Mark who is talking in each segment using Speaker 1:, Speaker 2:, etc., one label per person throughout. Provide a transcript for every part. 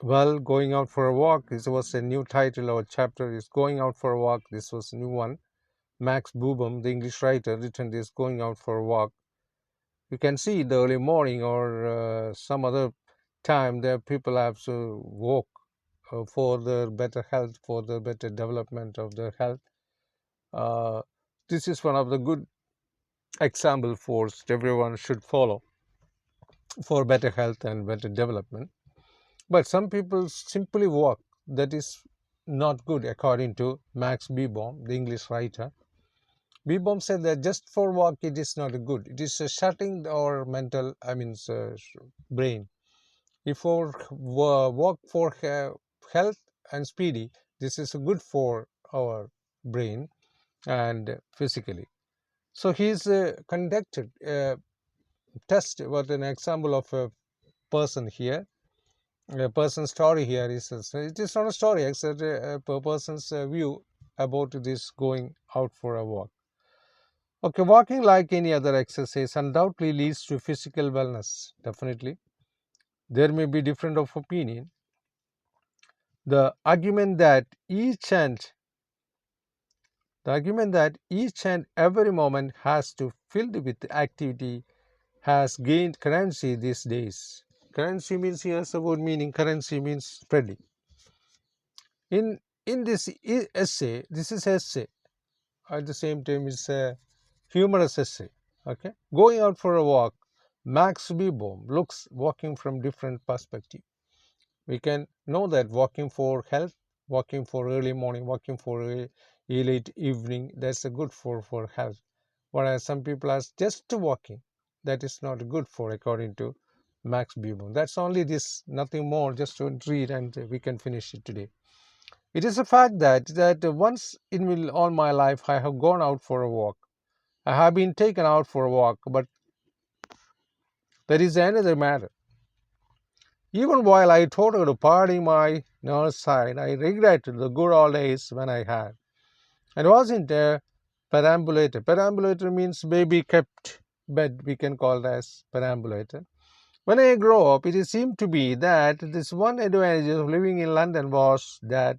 Speaker 1: Well, going out for a walk. This was a new title. Our chapter is Going Out for a Walk. This was a new one. Max Boobum, the English writer, written this Going Out for a Walk. You can see the early morning or some other time that people have to walk for their better health, for the better development of their health. Uh, this is one of the good example for everyone should follow for better health and better development. But some people simply walk. That is not good, according to Max Beerbohm, the English writer. Beerbohm said that just for walk it is not good. It is shutting our mental, brain. If we walk for health and speedy, this is good for our brain and physically. So he's conducted a test with an example of a person here. A person's story here is it is not a story, except a person's view about this going out for a walk. Okay, walking, like any other exercise, undoubtedly leads to physical wellness. Definitely, there may be different of opinion. The argument that each and every moment has to filled with activity has gained currency these days. Currency means, here's a word meaning. Currency means spreading. In this essay, this is essay. At the same time, it's a humorous essay. Okay, going out for a walk. Max Beerbohm looks walking from different perspective. We can know that walking for health, walking for early morning, walking for late evening, that's a good for health. Whereas some people are just walking, that is not good for, according to Max Beerbohm. That's only this, nothing more. Just to read and we can finish it today. It is a fact that once in all my life I have gone out for a walk. I have been taken out for a walk, but there is another matter. Even while I totaled parting my nurse side, I regretted the good old days when I had. And wasn't a perambulator. Perambulator means baby kept bed, we can call it as perambulator. When I grew up, it seemed to be that this one advantage of living in London was that,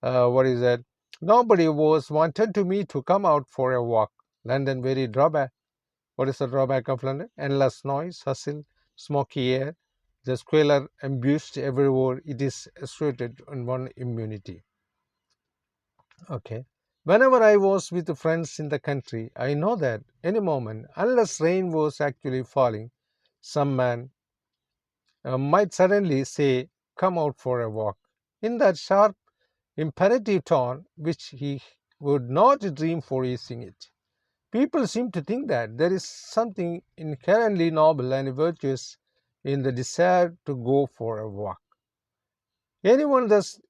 Speaker 1: what is that? Nobody was wanted to me to come out for a walk. London very drawback. What is the drawback of London? Endless noise, hustle, smoky air, the squalor ambushed everywhere. It is situated on one immunity. Okay. Whenever I was with friends in the country, I know that any moment, unless rain was actually falling, some man might suddenly say, "Come out for a walk," in that sharp, imperative tone which he would not dream for using it. People seem to think that there is something inherently noble and virtuous in the desire to go for a walk. Anyone thus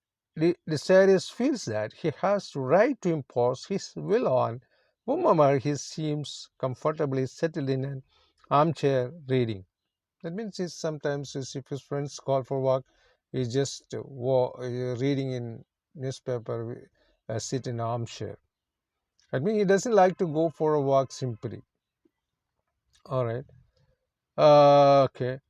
Speaker 1: desirous feels that he has the right to impose his will on whomever he seems comfortably settled in an armchair reading. That means if his friends call for walk, he's just reading in newspaper, sit in armchair. That means he doesn't like to go for a walk simply. All right. Okay.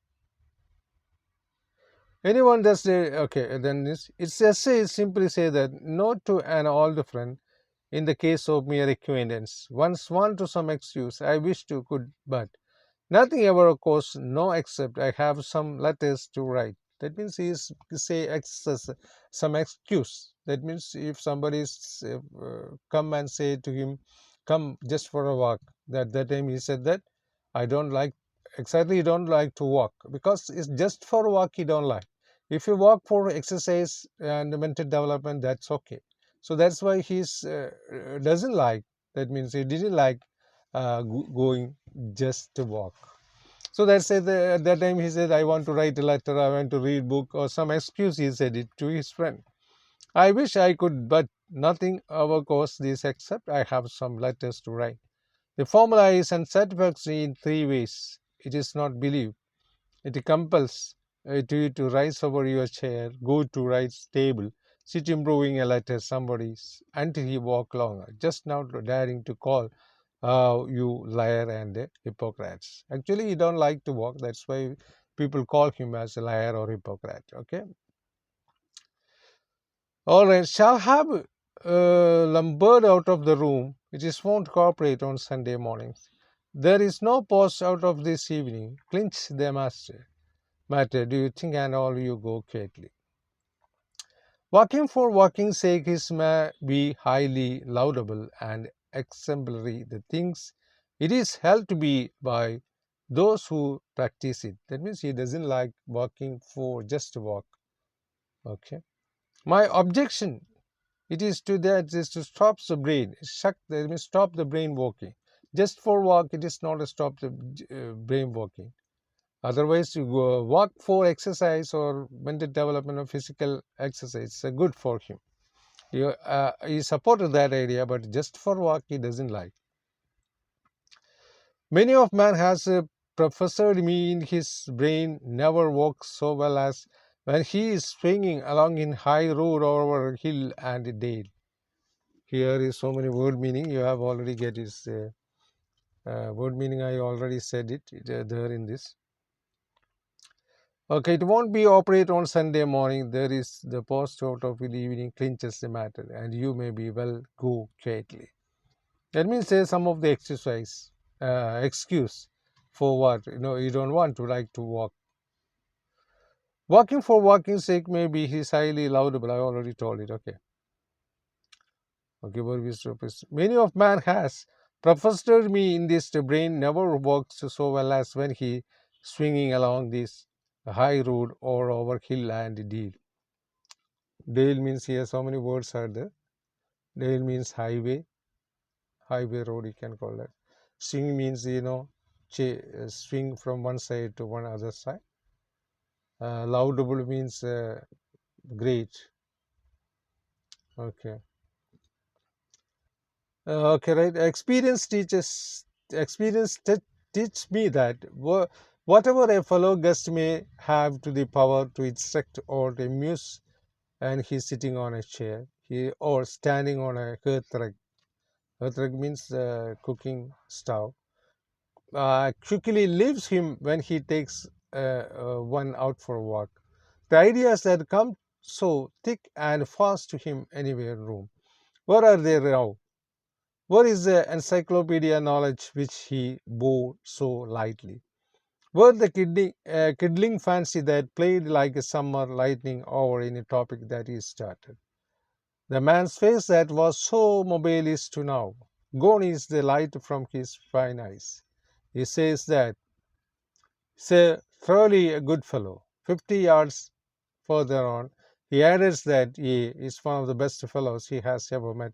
Speaker 1: Anyone does say, okay, then it's just simply say that no to an old friend in the case of mere acquaintance. Once want to some excuse, I wish to could, but nothing ever occurs, no except I have some letters to write. That means he is say some excuse. That means if somebody is come and say to him, come just for a walk. That time he said that I don't like, exactly, he don't like to walk because it's just for a walk he don't like. If you walk for exercise and mental development, that's okay. So that's why he's doesn't like. That means he didn't like going just to walk. So that's it. At that time he said, I want to write a letter, I want to read book, or some excuse he said it to his friend. I wish I could, but nothing ever goes this except I have some letters to write. The formula is unsatisfactory in three ways. It is not believed. It compels you to rise over your chair, go to right table, sit improving a letter somebody's until he walk longer, just now daring to call you liar and hypocrites. Actually, he don't like to walk. That's why people call him as a liar or hypocrite. Okay. All right, shall have lumbered out of the room. It is won't cooperate on Sunday mornings. There is no post out of this evening. Clinch the matter. Do you think and all you go quietly? Walking for walking's sake is may be highly laudable and exemplary. The things it is held to be by those who practice it. That means he doesn't like walking for just to walk. Okay. My objection it is to that is to stop the brain. That means stop the brain working. Just for walk, it is not a stop the brain working. Otherwise, you go walk for exercise or mental development or physical exercise. It's good for him. He supported that idea, but just for walk, he doesn't like. Many of man has professed me in his brain never works so well as when he is swinging along in high road over hill and dale. Here is so many word meaning. You have already get his word meaning. I already said it there in this. Okay, it won't be operate on Sunday morning. There is the post out of the evening clinches the matter, and you may be well go quietly. That means there's some of the exercise excuse for what you don't want to like to walk. Walking for walking's sake may be his highly laudable. I already told it. Okay. Okay, but many of man has professed me in this the brain never works so well as when he swinging along this high road or over hill and dale. Dale means here so many words are there. Dale means highway road you can call that. Swing means swing from one side to one other side. Laudable means great. Okay. Okay, right. Experience teach me that whatever a fellow guest may have to the power to instruct or to amuse, and he's sitting on a chair, he or standing on a hearthrug. Hearthrug means cooking stove. Quickly leaves him when he takes one out for a walk. The ideas that come so thick and fast to him anywhere room. Where are they now? Where is the encyclopedia knowledge which he bore so lightly? Where the kiddling fancy that played like a summer lightning over any topic that he started? The man's face that was so mobile is to now. Gone is the light from his fine eyes. He says that he's a thoroughly a good fellow. 50 yards further on, he adds that he is one of the best fellows he has ever met.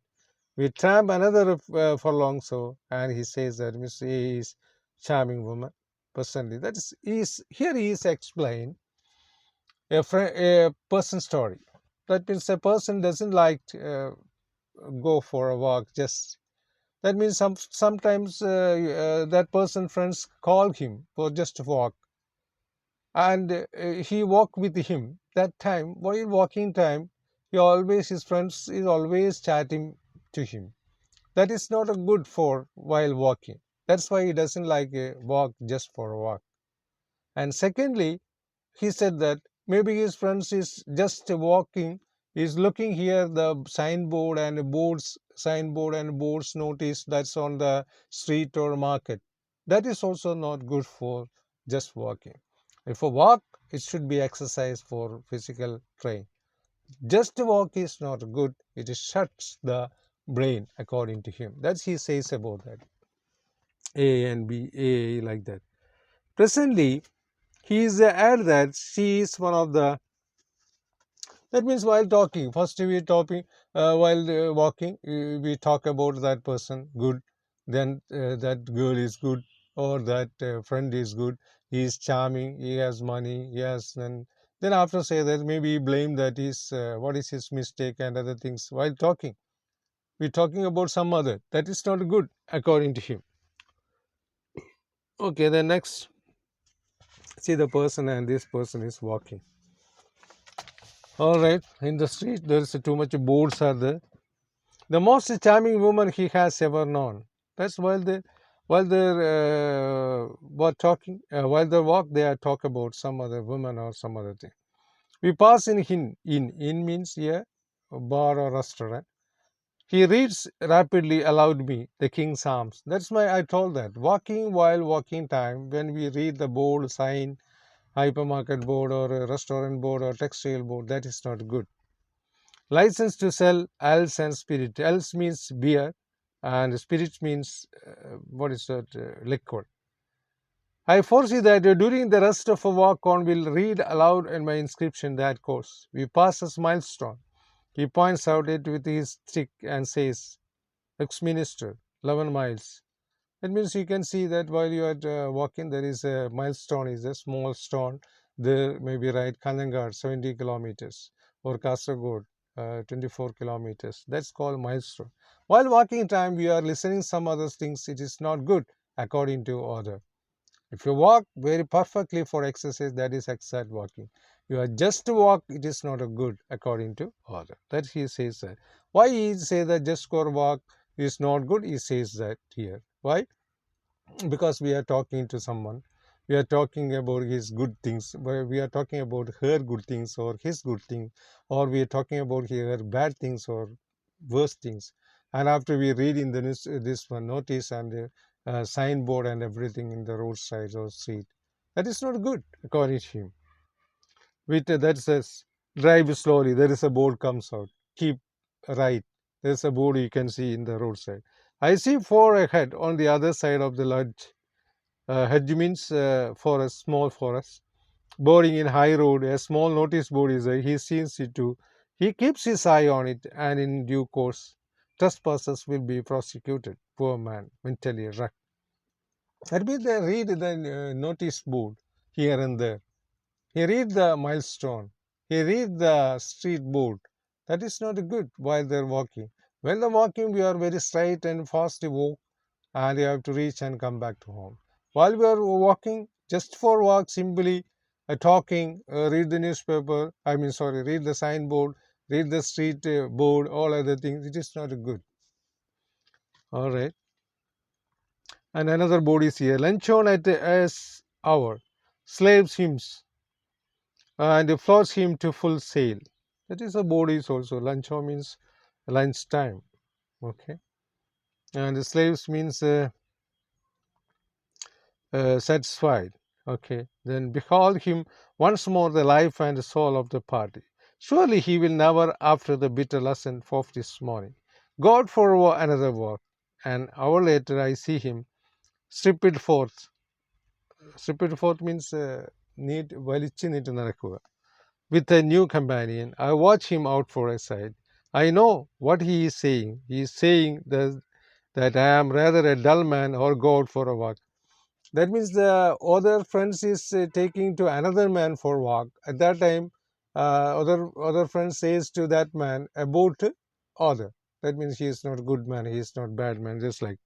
Speaker 1: We tramp another furlong so, and he says that Miss A is charming woman. Personally, that is here he is explained a person story. That means a person doesn't like to, go for a walk. Just that means sometimes that person friends call him for just a walk, and he walk with him. That time while walking time, he always his friends is always chatting to him. That is not a good for while walking. That's why he doesn't like a walk just for a walk. And secondly, he said that maybe his friends is just walking, is looking here the signboard and boards notice that's on the street or market. That is also not good for just walking. If a walk, it should be exercise for physical train. Just to walk is not good. It shuts the brain according to him. That's he says about that. A and B, A like that. Presently, he is add that she is one of the. That means while talking, first we talking while walking, we talk about that person good, then that girl is good, or that friend is good. He is charming. He has money. Yes, and then after say that maybe blame that is what is his mistake and other things while talking. We're talking about some other. That is not good according to him. Okay, then next, see the person and this person is walking. All right, in the street there is too much boards are there. The most charming woman he has ever known. That's while they were talking while they walk they are talk about some other woman or some other thing. We pass in means here bar or restaurant. He reads rapidly aloud me the King's Psalms. That's why I told that. Walking while walking time, when we read the board, sign, hypermarket board or a restaurant board or textile board, that is not good. License to sell else and spirit. Else means beer and spirit means what is that? Liquor. I foresee that during the rest of a walk on will read aloud in my inscription that course. We pass a milestone. He points out it with his stick and says, ex-minister, 11 miles. That means you can see that while you are walking, there is a milestone, is a small stone. There may be right, Kanangad, 70 kilometers, or Kasaragod, 24 kilometers. That's called milestone. While walking time, we are listening some other things. It is not good according to order. If you walk very perfectly for exercise, that is exact walking. You are just to walk, it is not a good according to order. That he says that. Why he say that just for walk is not good? He says that here. Why? Because we are talking to someone. We are talking about his good things. We are talking about her good things or his good thing, or we are talking about her bad things or worse things. And after we read in the news, this one notice and signboard and everything in the roadside or street, that is not good according to him. With that says drive slowly. There is a board comes out. Keep right. There is a board you can see in the roadside. I see four ahead on the other side of the lodge. Hedge means forest, small forest. Boarding in high road, a small notice board is there. He sees it too. He keeps his eye on it, and in due course, trespassers will be prosecuted. Poor man, mentally wrecked. That means they read the notice board here and there. He read the milestone. He read the street board. That is not good while they're walking. When they're walking, we are very straight and fast to walk, and you have to reach and come back to home. While we are walking, just for walk, simply talking, read the newspaper, read the signboard, read the street board, all other things, it is not good. All right. And another board is here. Luncheon at the S hour. Slaves hymns and floats him to full sail. That is a board is also. Luncheon means lunch time. Okay. And the slaves means satisfied. Okay, then behold him once more the life and soul of the party. Surely he will never, after the bitter lesson of this morning, go out for another walk. An hour later, I see him stripped forth. Stripped forth means need വലിച്ചിട്ട് നടക്കുക. With a new companion, I watch him out for a side. I know what he is saying. He is saying that I am rather a dull man or go out for a walk. That means the other friends is taking to another man for walk. At that time, other friend says to that man about other. That means he is not good man, he is not bad man. Just like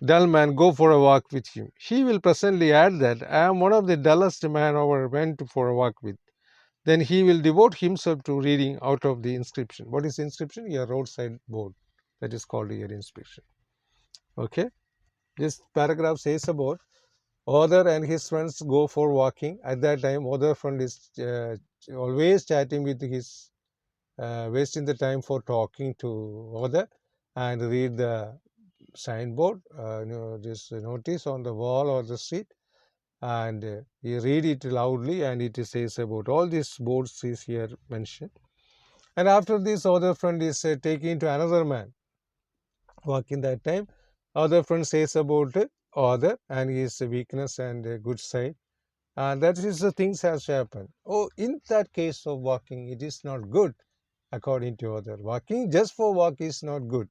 Speaker 1: dull man, go for a walk with him. He will presently add that I am one of the dullest man ever went for a walk with. Then he will devote himself to reading out of the inscription. What is inscription? Your roadside board. That is called your inscription. Okay. This paragraph says about Other and his friends go for walking. At that time, other friend is always chatting with his, wasting the time for talking to other and read the signboard, this notice on the wall or the street, and you read it loudly, and it says about all these boards is here mentioned. And after this, other friend is taking to another man walking that time. Other friend says about other and his weakness and good side. That is the things has happened. Oh, in that case of walking, it is not good according to other. Walking just for walk is not good.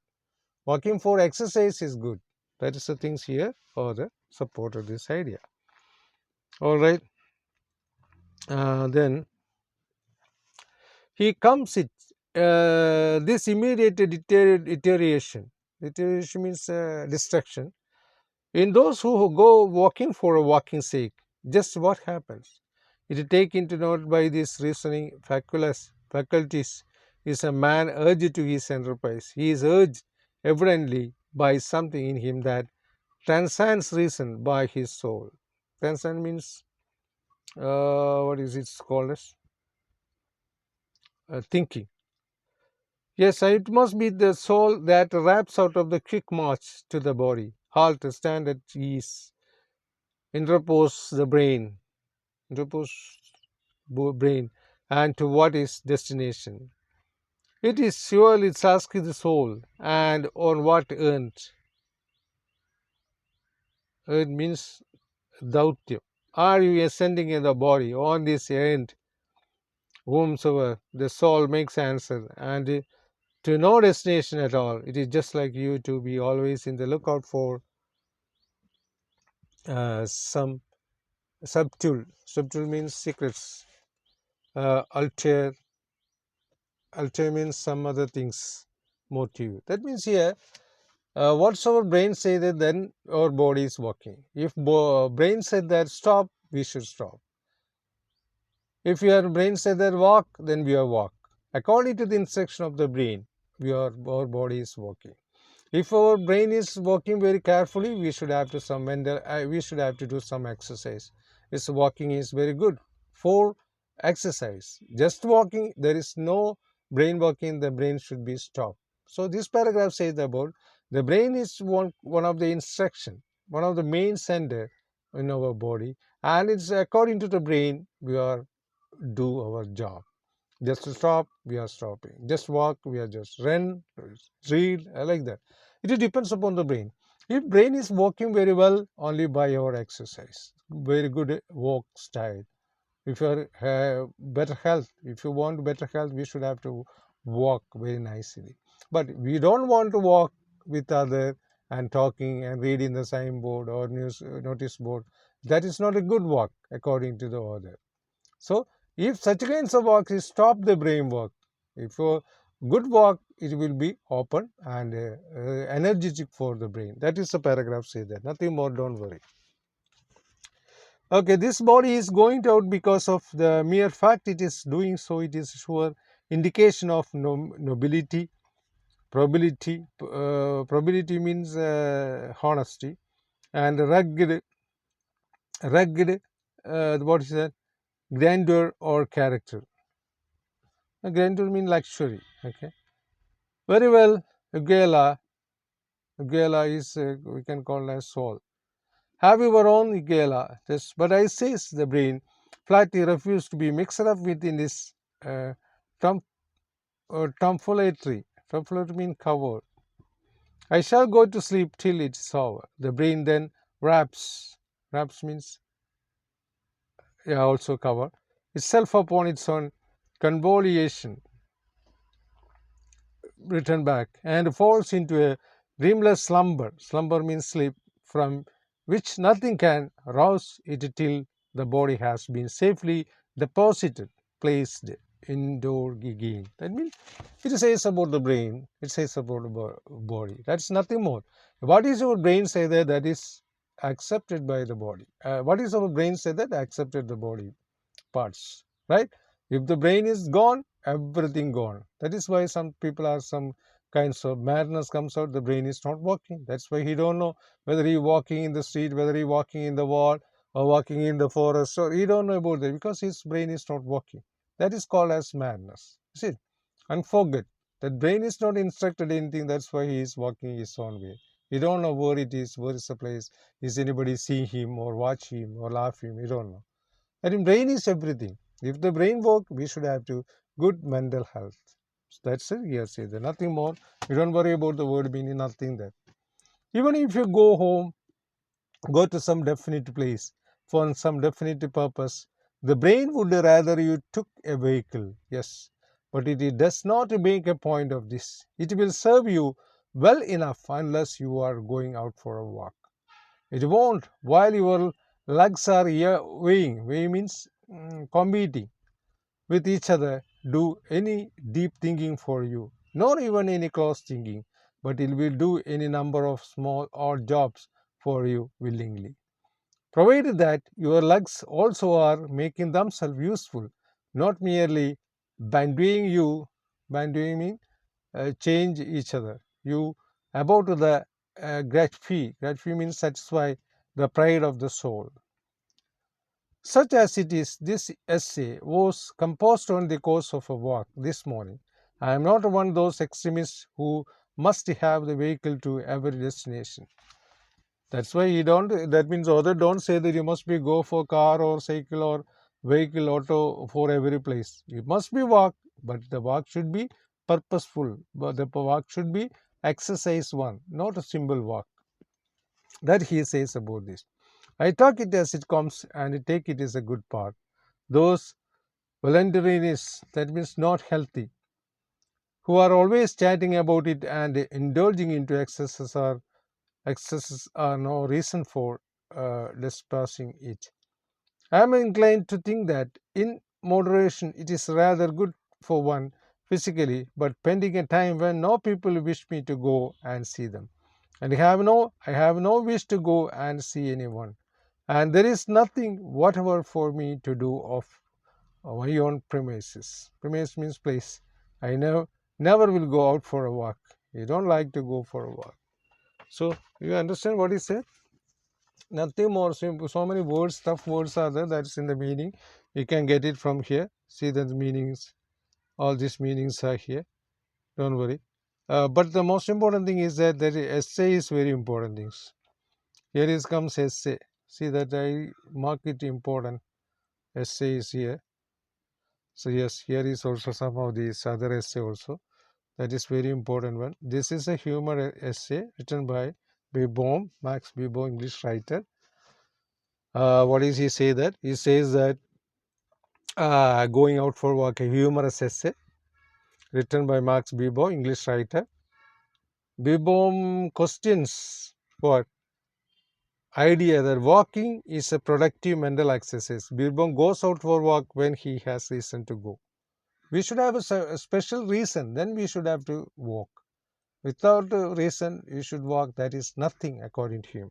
Speaker 1: Walking for exercise is good. That is the things here for the support of this idea. All right. Then he comes it this immediate deterioration. Deterioration means destruction. In those who go walking for a walking sake, just what happens? It is taken to note by this reasoning faculties is a man urged to his enterprise. He is urged evidently by something in him that transcends reason by his soul. Transcend means what is it called as? Thinking. Yes, it must be the soul that wraps out of the quick march to the body. Halt, stand at ease, interpose the brain, interpose brain, and to what is destination. It is surely it's asking the soul, and on what earned. It means Dautya. Are you ascending in the body on this end? Whomsoever the soul makes answer, and to no destination at all. It is just like you to be always in the lookout for some subtle. Subtle means secrets. Alter, alter means some other things. Motive. That means here, whatsoever brain say that, then our body is working. If brain said that stop, we should stop. If your brain said that walk, then we are walk. According to the instruction of the brain, our body is working. If our brain is working very carefully, we should have to some mental. We should have to do some exercise. This walking is very good for exercise. Just walking, there is no brain working. The brain should be stopped. So this paragraph says about the brain is one of the instruction, one of the main center in our body, and it's according to the brain we are do our job. Just to stop, we are stopping. Just walk, we are just run, read, like that. It depends upon the brain. If brain is working very well, only by our exercise, very good walk style. If you have better health, if you want better health, we should have to walk very nicely. But we don't want to walk with other and talking and reading the signboard or news notice board. That is not a good walk according to the other. So, if such kinds of walk is stop the brain work, if a good walk, it will be open and energetic for the brain. That is the paragraph say that. Nothing more, don't worry. Okay, this body is going out because of the mere fact it is doing so. It is sure indication of nobility, probability. Probability means honesty, and rugged. What is that? Grandeur or character. Grandeur means luxury. Okay, very well. Gala, Gala is we can call as soul. Have your own Gala. This, but I says the brain flatly refused to be mixed up within this uh, tom, tomfoolery. Tomfoolery means cover. I shall go to sleep till it is over. The brain then wraps. Wraps means yeah, also cover itself upon its own convolution. Return back and falls into a dreamless slumber. Slumber means sleep, from which nothing can rouse it till the body has been safely deposited, placed indoor again. That means it says about the brain, it says about the body. That's nothing more. What is our brain say there? That is accepted by the body. What is our brain say that? Accepted the body parts, right? If the brain is gone, everything gone. That is why some people are some kinds of madness comes out. The brain is not working. That's why he don't know whether he walking in the street, whether he walking in the wall, or walking in the forest. So he don't know about that because his brain is not working. That is called as madness. See, and forget that brain is not instructed anything. That's why he is walking his own way. He don't know where it is, where is the place. Is anybody see him or watch him or laugh him? He don't know. I think brain is everything. If the brain work, we should have to good mental health. So that's it. Yes, say that. Nothing more. You don't worry about the word meaning. Nothing there. Even if you go home, go to some definite place for some definite purpose, the brain would rather you took a vehicle. Yes, but it does not make a point of this. It will serve you well enough unless you are going out for a walk. It won't while your legs are weighing. Weighing means competing with each other, do any deep thinking for you, not even any close thinking, but it will do any number of small odd jobs for you willingly. Provided that your legs also are making themselves useful, not merely banding you, banding mean change each other. You about to the gratify. Gratify means satisfy the pride of the soul. Such as it is, this essay was composed on the course of a walk this morning. I am not one of those extremists who must have the vehicle to every destination. That's why you don't, that means other don't say that you must be go for car or cycle or vehicle auto for every place. You must be walk, but the walk should be purposeful. But the walk should be exercise one, not a simple walk. That he says about this. I talk it as it comes and I take it as a good part. Those voluntariness, that means not healthy, who are always chatting about it and indulging into excesses are no reason for despising it. I am inclined to think that in moderation it is rather good for one physically, but pending a time when no people wish me to go and see them. And I have no wish to go and see anyone. And there is nothing whatever for me to do of my own premises. Premise means place. I never will go out for a walk. You don't like to go for a walk. So you understand what he said? Nothing more simple. So many words, tough words are there. That's in the meaning. You can get it from here. See that the meanings. All these meanings are here. Don't worry. But the most important thing is that the essay is very important things. Here is comes essay. See that I mark it important. Essay is here. So yes, here is also some of these other essay also. That is very important one. This is a humor essay written by Beerbohm, Max Beerbohm, English writer. What is he say that? He says that going out for walk, a humorous essay written by Max Beerbohm, English writer. Beerbohm questions what idea that walking is a productive mental exercise. Beerbohm goes out for walk when he has reason to go. We should have a special reason, then we should have to walk. Without a reason, you should walk. That is nothing according to him.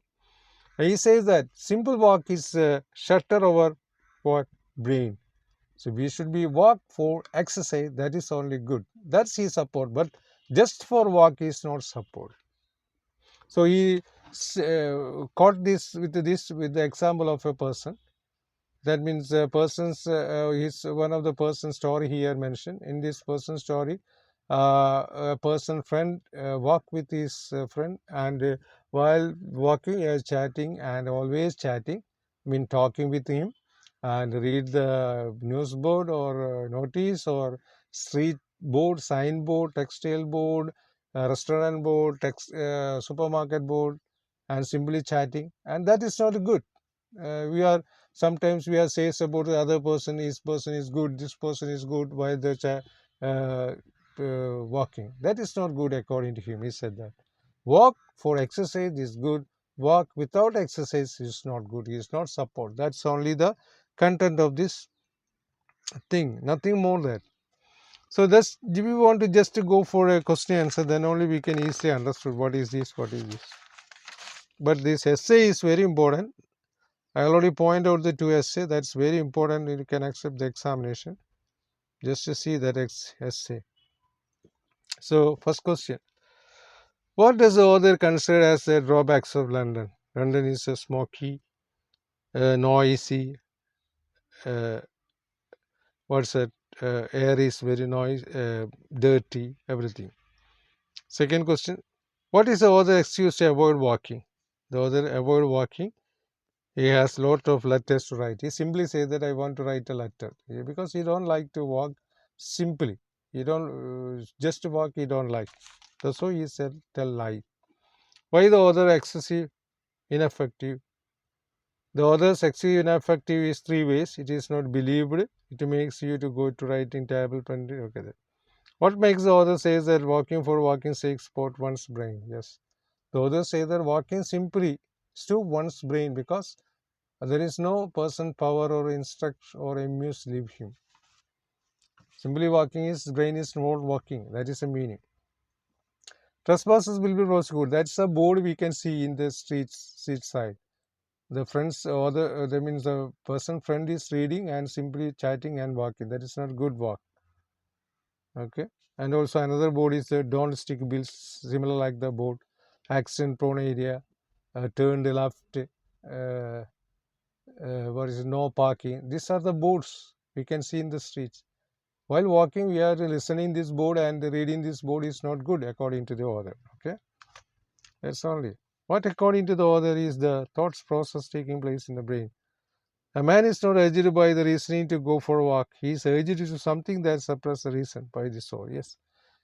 Speaker 1: And he says that simple walk is a shutter over what brain. So we should be walk for exercise. That is only good. That's his support. But just for walk is not support. So he caught this with the example of a person. That means is one of the person's story here mentioned. In this person's story, a person friend walk with his friend, and while walking, chatting and always chatting, I mean talking with him, and read the news board or notice or street board, sign board, textile board, restaurant board, supermarket board, and simply chatting, and that is not good. We are sometimes we are says about the other person, this person is good, this person is good, while the walking, that is not good according to him. He said that walk for exercise is good, walk without exercise is not good, is not support. That's only the content of this thing, nothing more than. So that's, if we want to just to go for a question answer, then only we can easily understood what is this, what is this. But this essay is very important. I already point out the two essay. That's very important. You can accept the examination. Just to see that essay. So first question: what does the author consider as the drawbacks of London? London is a smoky, noisy. Uh, what's that? Air is very noisy, dirty, everything. Second question: what is the author excuse to avoid walking? The author avoid walking. He has lot of letters to write. He simply says that I want to write a letter, because he don't like to walk simply. He don't just walk. He don't like. That's why he said tell lie. Why the other excessive ineffective? The other's excessive ineffective is three ways. It is not believed. It makes you to go to writing table pen. Okay. Then. What makes the other says that walking for walking sake sport one's brain? Yes. The other say that walking simply to one's brain, because there is no person power or instruct or amuse leave him. Simply walking, his brain is not working. That is the meaning. Trespassers will be prosecuted. That's a board we can see in the street side. The friends or that means the person friend is reading and simply chatting and walking. That is not good walk. Okay. And also another board is the don't stick bills, similar like the board. Accident prone area, turn the left, what is it, no parking. These are the boards we can see in the streets. While walking, we are listening this board and reading this board is not good according to the author. Okay, that's only. What according to the author is the thoughts process taking place in the brain. A man is not urged by the reasoning to go for a walk. He is urged to do something that suppresses the reason by the soul. Yes.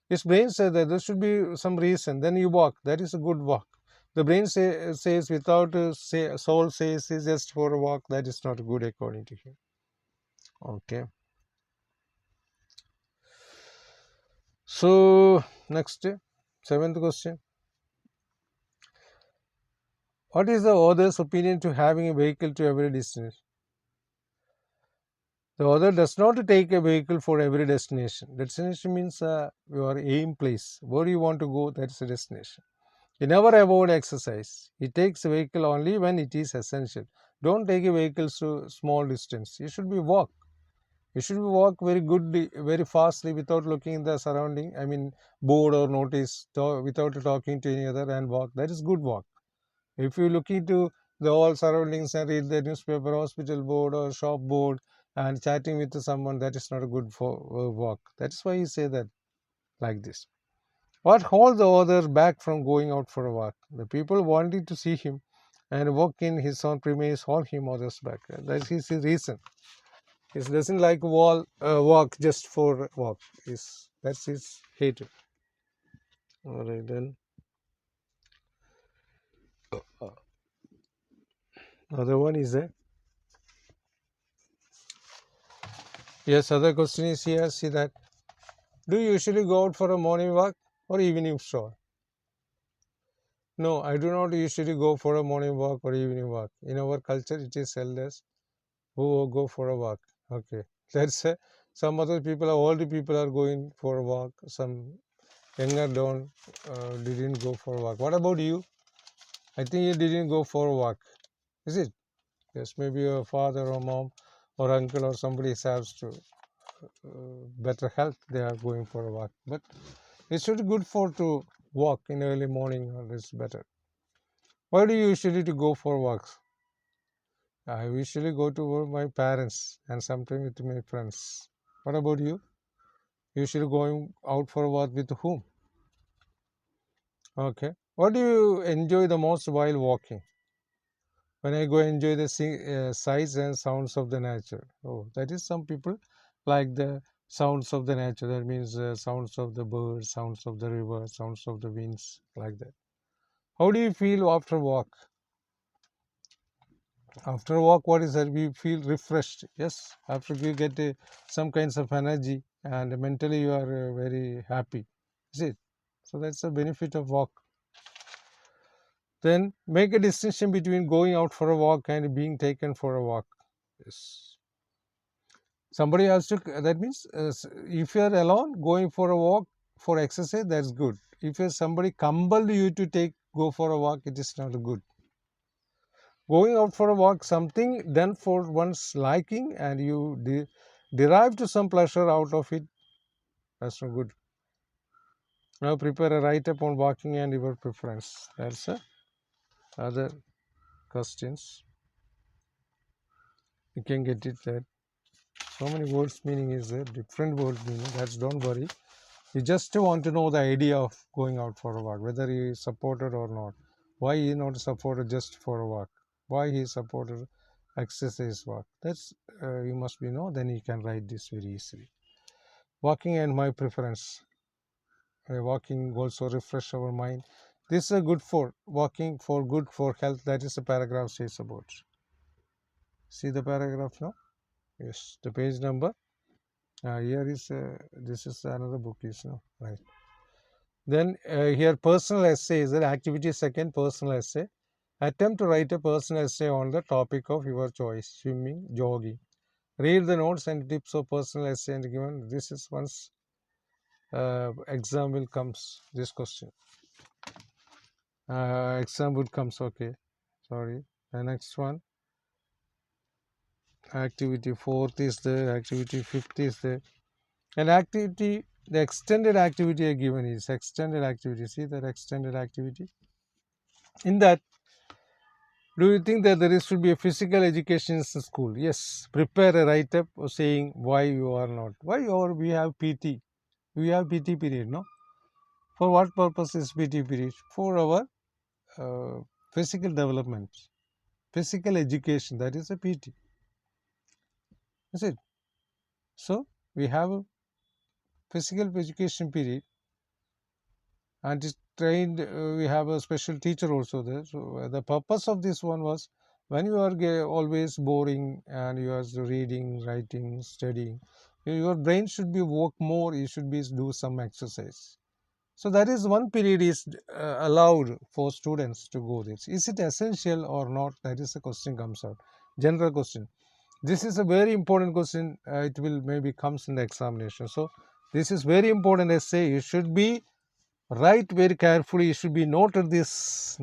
Speaker 1: His brain says that there should be some reason. Then you walk. That is a good walk. The brain says without soul says is just for a walk. That is not good according to him. Okay. So next, seventh question. What is the author's opinion to having a vehicle to every destination? The author does not take a vehicle for every destination. Destination means your aim place. Where you want to go, that is a destination. He never avoid exercise. He takes a vehicle only when it is essential. Don't take a vehicle to small distance. You should be walk. You should walk very goodly, very fastly without looking in the surrounding. I mean, board or notice, without talking to any other and walk. That is good walk. If you look into the all surroundings and read the newspaper, hospital board or shop board and chatting with someone, that is not a good walk. That is why he say that like this. What holds the author back from going out for a walk? The people wanting to see him and walk in his own premise hold him others back. That is his reason. He doesn't like walk just for walk. That's his hatred. All right then. Other one is there. Yes, other question is here. See that. Do you usually go out for a morning walk or evening stroll? No, I do not usually go for a morning walk or evening walk. In our culture, it is elders who go for a walk. Okay, let's say some other people, older people are going for a walk. Some younger didn't go for a walk. What about you? I think you didn't go for a walk. Is it? Yes, maybe your father or mom or uncle or somebody has to better health. They are going for a walk, but it's really good for to walk in early morning. Or it's better. Why do you usually to go for walks? I usually go to my parents and sometimes with my friends. What about you? Usually going out for a walk with whom? Okay. What do you enjoy the most while walking? When I go enjoy the sights and sounds of the nature. Oh, that is some people like the sounds of the nature. That means sounds of the birds, sounds of the river, sounds of the winds, like that. How do you feel after walk? After a walk, what is that? We feel refreshed. Yes, after you get some kinds of energy and mentally you are very happy. Is it? So that's the benefit of walk. Then make a distinction between going out for a walk and being taken for a walk. Yes. Somebody has to. That means if you are alone going for a walk for exercise, that's good. If somebody compelled you to go for a walk, it is not good. Going out for a walk, something done for one's liking and you derive to some pleasure out of it, that's not good. Now prepare a write-up on walking and your preference. That's other questions. You can get it there. So many words meaning is there, different word meaning. That's don't worry. You just want to know the idea of going out for a walk, whether he is supported or not. Why he not supported just for a walk? Why he supported exercise walk? That's you must be know. Then you can write this very easily. Walking and my preference. Walking also refresh our mind. This is a good for walking for good for health. That is the paragraph says about. See the paragraph now. Yes, the page number. Here is this is another book is no right. Then here personal essay is an activity second personal essay. Attempt to write a personal essay on the topic of your choice, swimming, jogging. Read the notes and tips of personal essay and given. This is once exam will comes this question. Example comes okay. Sorry. The next one. Activity fourth is there. Activity fifth is there. And activity, the extended activity given is extended activity. See that extended activity. In that, Do you think that there should be a physical education in the school? Yes. Prepare a write-up saying why you are not. Why or we have PT. We have PT period, no? For what purpose is PT period? For our uh, physical development, physical education. That is a PT. Is it? So we have a physical education period, and it's trained. We have a special teacher also there. So the purpose of this one was when you are always boring and you are reading, writing, studying, your brain should be work more. You should be do some exercise. So that is one period is allowed for students to go this. Is it essential or not? That is a question comes out. General question. This is a very important question. It will maybe comes in the examination. So this is very important essay. You should be write very carefully. You should be noted this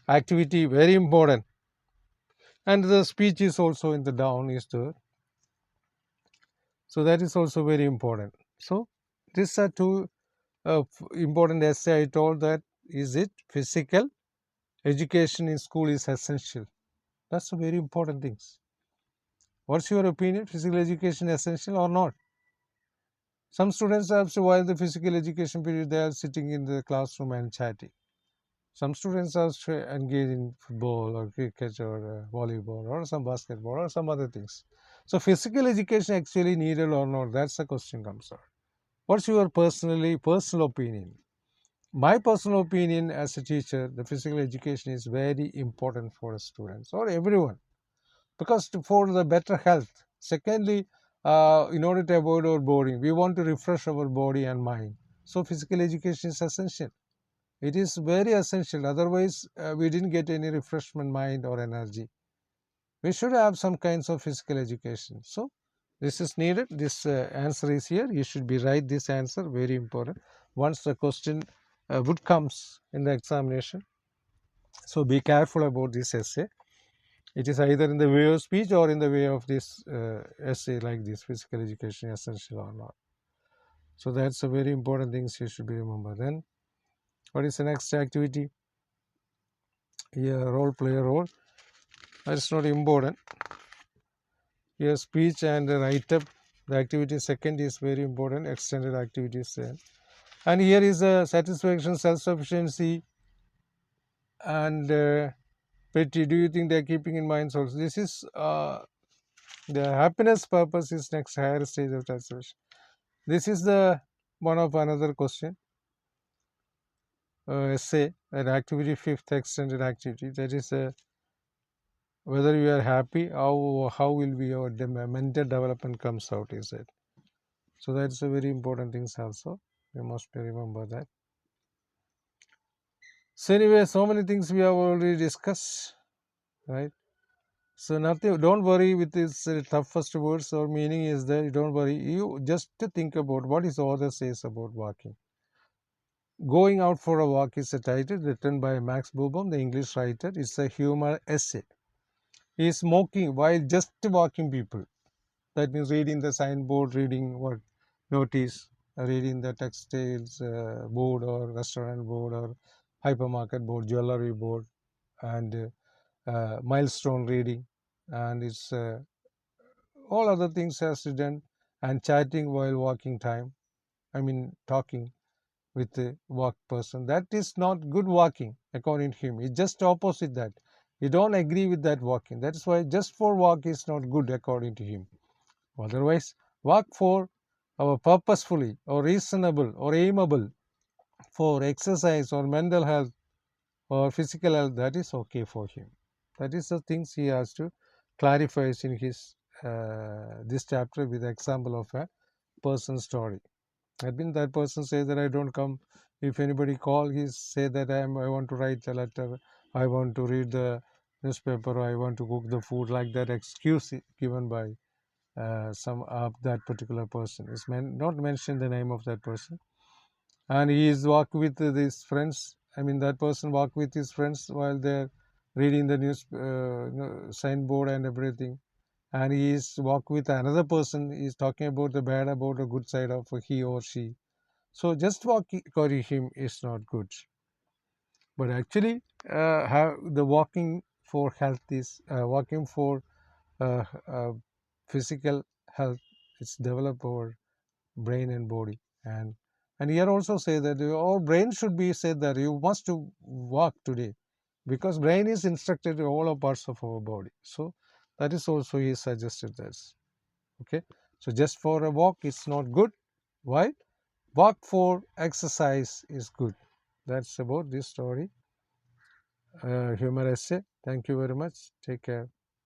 Speaker 1: activity very important. And the speech is also in the down is there. So that is also very important. So these are two important essay. I told that is it physical education in school is essential. That's a very important things. What's your opinion? Physical education essential or not? Some students also while the physical education period they are sitting in the classroom and chatting. Some students are engaged in football or cricket or volleyball or some basketball or some other things. So physical education actually needed or not? That's the question comes out. What's your personal opinion? My personal opinion as a teacher, the physical education is very important for the students or everyone because for the better health. Secondly, in order to avoid our boring, we want to refresh our body and mind. So physical education is essential. It is very essential. Otherwise, we didn't get any refreshment, mind or energy. We should have some kinds of physical education. So this is needed. This answer is here. You should be write this answer. Very important. Once the question would comes in the examination. So be careful about this essay. It is either in the way of speech or in the way of this essay like this physical education essential or not. So that's a very important things you should be remember. Then what is the next activity? Here role play a role. That's not important. Here speech and write up. The activity second is very important. Extended activities there. And here is satisfaction, self-sufficiency, and petty. Do you think they are keeping in mind also? This is the happiness purpose is next higher stage of satisfaction. This is the one of another question. Essay an activity fifth extended activity that is whether you are happy how will be your mental development comes out is it. So that's a very important things also. You must remember that. So anyway, so many things we have already discussed, right? So nothing. Don't worry with this toughest words or meaning is there. Don't worry. You just to think about what is author says about walking. Going Out for a Walk is a title written by Max Boobum, the English writer. It's a humor essay. He is mocking while just walking people. That means reading the signboard, reading what notice, reading the textiles board or restaurant board or hypermarket board, jewelry board, and milestone reading, and it's all other things has done, and chatting while walking time. I mean talking with the walk person. That is not good walking according to him. It's just opposite that. He don't agree with that walking. That's why just for walk is not good according to him. Otherwise, walk for our purposefully or reasonable or aimable for exercise or mental health or physical health, that is okay for him. That is the things he has to clarify in his this chapter with the example of a person's story. I mean that person says that I don't come. If anybody call, he say that I want to write a letter, I want to read the newspaper, I want to cook the food, like that excuse given by some of that particular person. It's not mention the name of that person. And he is walk with his friends. I mean that person walk with his friends while they're reading the news signboard and everything. And he is walk with another person. He is talking about the bad about the good side of he or she. So just walking according him is not good. But actually, have the walking for health is walking for physical health. It's develop our brain and body. And here also say that our brain should be said that you must to walk today, because brain is instructed in all of parts of our body. So that is also he suggested this. Okay, so just for a walk it's not good. Why? Walk for exercise is good. That's about this story, humor essay. Thank you very much. Take care.